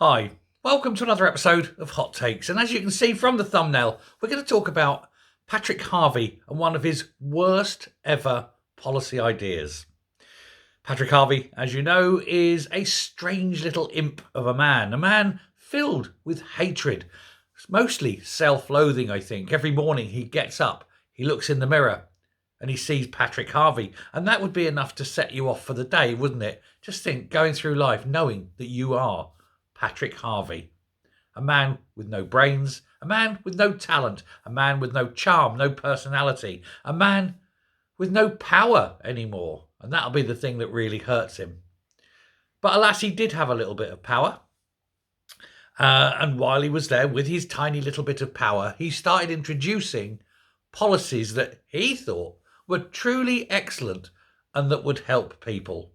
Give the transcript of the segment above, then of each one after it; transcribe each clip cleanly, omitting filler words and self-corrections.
Hi, welcome to another episode of Hot Takes. And as you can see from the thumbnail, we're going to talk about Patrick Harvey and one of his worst ever policy ideas. Patrick Harvey, as you know, is a strange little imp of a man filled with hatred, mostly self-loathing, I think. Every morning he gets up, he looks in the mirror and he sees Patrick Harvey. And that would be enough to set you off for the day, wouldn't it? Just think, going through life knowing that you are Patrick Harvey. A man with no brains, a man with no talent, a man with no charm, no personality, a man with no power anymore. And that'll be the thing that really hurts him. But alas, he did have a little bit of power. And while he was there with his tiny little bit of power, he started introducing policies that he thought were truly excellent and that would help people.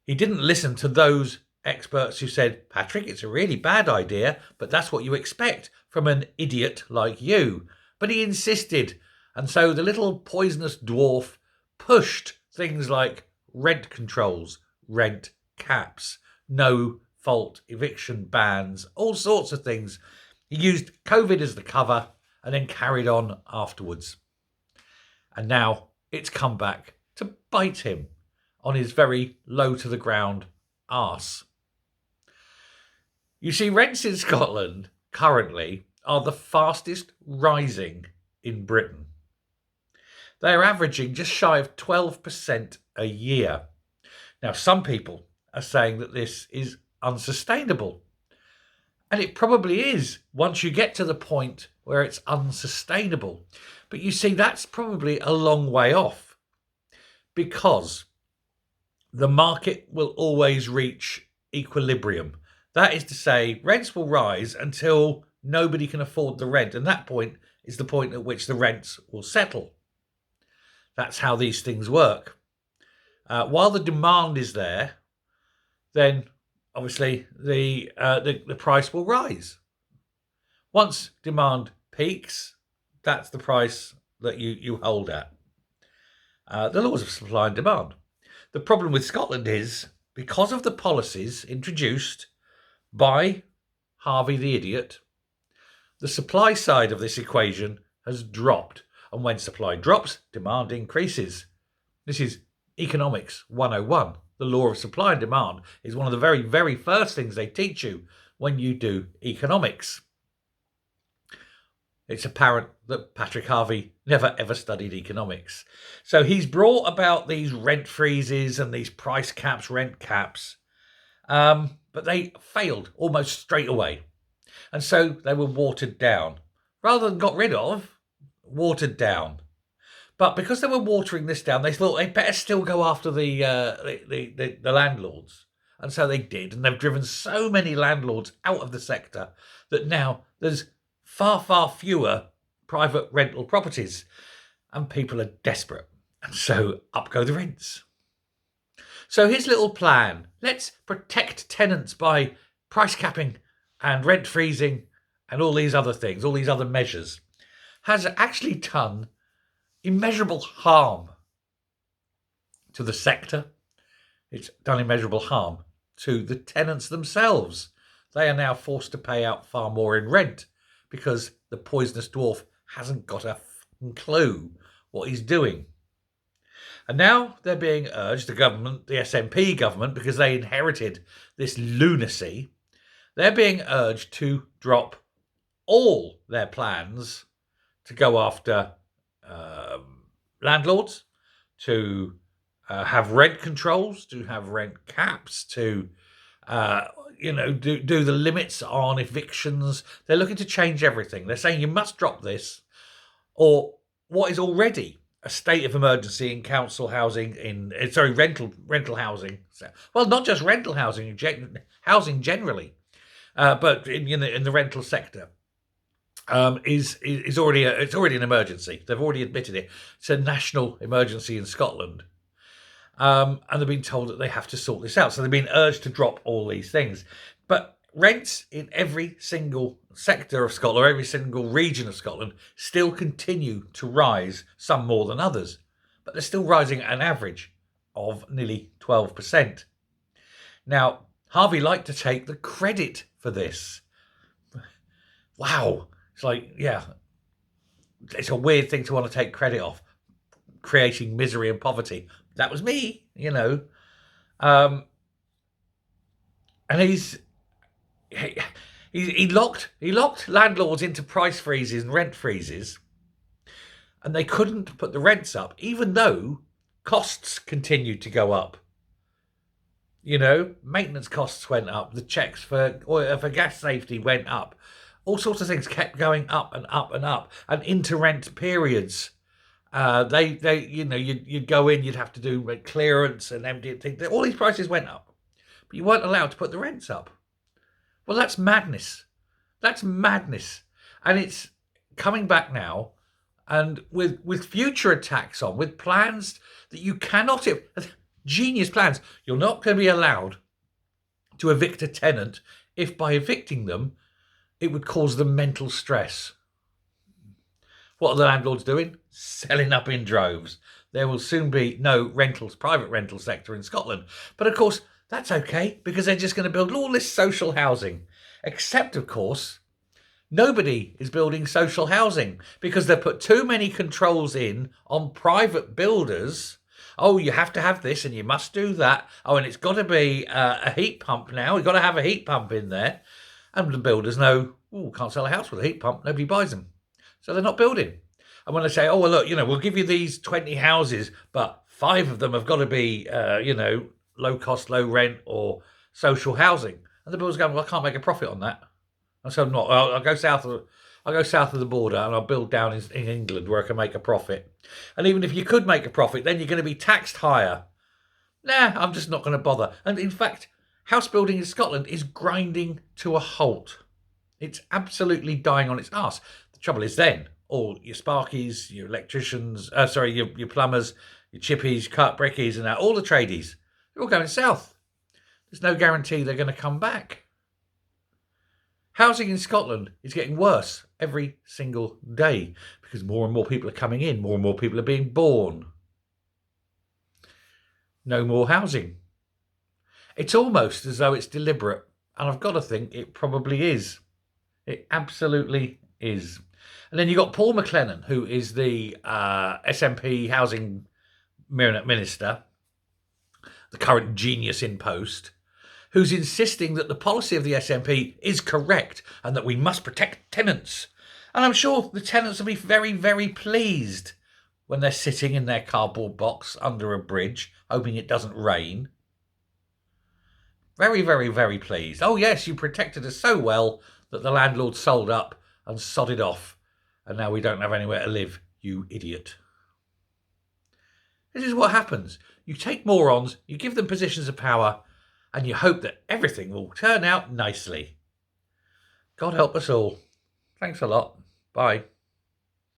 He didn't listen to those experts who said, Patrick, it's a really bad idea, but that's what you expect from an idiot like you. But he insisted. And so the little poisonous dwarf pushed things like rent controls, rent caps, no fault eviction bans, all sorts of things. He used COVID as the cover and then carried on afterwards. And now it's come back to bite him on his very low to the ground arse. You see, rents in Scotland currently are the fastest rising in Britain. They are averaging just shy of 12% a year. Now, some people are saying that this is unsustainable. And it probably is once you get to the point where it's unsustainable. But you see, that's probably a long way off because the market will always reach equilibrium. That is to say, rents will rise until nobody can afford the rent. And that point is the point at which the rents will settle. That's how these things work. While the demand is there, then obviously the price will rise. Once demand peaks, that's the price that you hold at. The laws of supply and demand. The problem with Scotland is, because of the policies introduced by Harvey the idiot, the supply side of this equation has dropped. And when supply drops, demand increases. This is economics 101. The law of supply and demand is one of the very, very first things they teach you when you do economics. It's apparent that Patrick Harvey never ever studied economics. So he's brought about these rent freezes and these price caps, rent caps. But they failed almost straight away. And so they were watered down. Rather than got rid of, watered down. But because they were watering this down, they thought they'd better still go after the landlords. And so they did. And they've driven so many landlords out of the sector that now there's far, far fewer private rental properties. And people are desperate. And so up go the rents. So his little plan, let's protect tenants by price capping and rent freezing and all these other things, all these other measures, has actually done immeasurable harm to the sector. It's done immeasurable harm to the tenants themselves. They are now forced to pay out far more in rent because the poisonous dwarf hasn't got a clue what he's doing. And now they're being urged, the government, the SNP government, because they inherited this lunacy, they're being urged to drop all their plans to go after landlords, to have rent controls, to have rent caps, to do the limits on evictions. They're looking to change everything. They're saying you must drop this, or what is already a state of emergency in council housing, rental housing. Well, not just rental housing, housing generally, but in the rental sector. Is already an emergency. They've already admitted it. It's a national emergency in Scotland, and they've been told that they have to sort this out. So they've been urged to drop all these things. But rents in every single sector of Scotland, or every single region of Scotland, still continue to rise, some more than others. But they're still rising at an average of nearly 12%. Now, Harvey liked to take the credit for this. Wow. It's like, yeah, it's a weird thing to want to take credit off, creating misery and poverty. That was me, you know. And he locked landlords into price freezes and rent freezes, and they couldn't put the rents up, even though costs continued to go up. You know, maintenance costs went up, the checks for gas safety went up, all sorts of things kept going up and up and up, and into rent periods. You'd go in, you'd have to do clearance and empty things. All these prices went up, but you weren't allowed to put the rents up. Well, that's madness. That's madness, and it's coming back now, and with future attacks on, with plans that you cannot, genius plans. You're not going to be allowed to evict a tenant if by evicting them, it would cause them mental stress. What are the landlords doing? Selling up in droves. There will soon be no private rental sector in Scotland. But of course, that's okay, because they're just going to build all this social housing. Except, of course, nobody is building social housing because they've put too many controls in on private builders. Oh, you have to have this and you must do that. Oh, and it's got to be a heat pump now. We've got to have a heat pump in there. And the builders know, can't sell a house with a heat pump. Nobody buys them. So they're not building. And when they say, oh, well, look, we'll give you these 20 houses, but 5 of them have got to be, low cost, low rent or social housing. And the builders go, well, I can't make a profit on that. And so I'm not. I'll go south of the border and I'll build down in England where I can make a profit. And even if you could make a profit, then you're going to be taxed higher. Nah, I'm just not going to bother. And in fact, house building in Scotland is grinding to a halt. It's absolutely dying on its arse. The trouble is then, all your sparkies, your electricians, your plumbers, your chippies, cut brickies and that, all the tradies, they're all going south. There's no guarantee they're going to come back. Housing in Scotland is getting worse every single day because more and more people are coming in, more and more people are being born. No more housing. It's almost as though it's deliberate, and I've got to think it probably is. It absolutely is. And then you've got Paul McLennan, who is the SNP housing minister, the current genius in post, who's insisting that the policy of the SNP is correct and that we must protect tenants. And I'm sure the tenants will be very, very pleased when they're sitting in their cardboard box under a bridge, hoping it doesn't rain. Very, very, very pleased. Oh, yes, you protected us so well that the landlord sold up and sodded off, and now we don't have anywhere to live, you idiot. This is what happens. You take morons, you give them positions of power, and you hope that everything will turn out nicely. God help us all. Thanks a lot. Bye.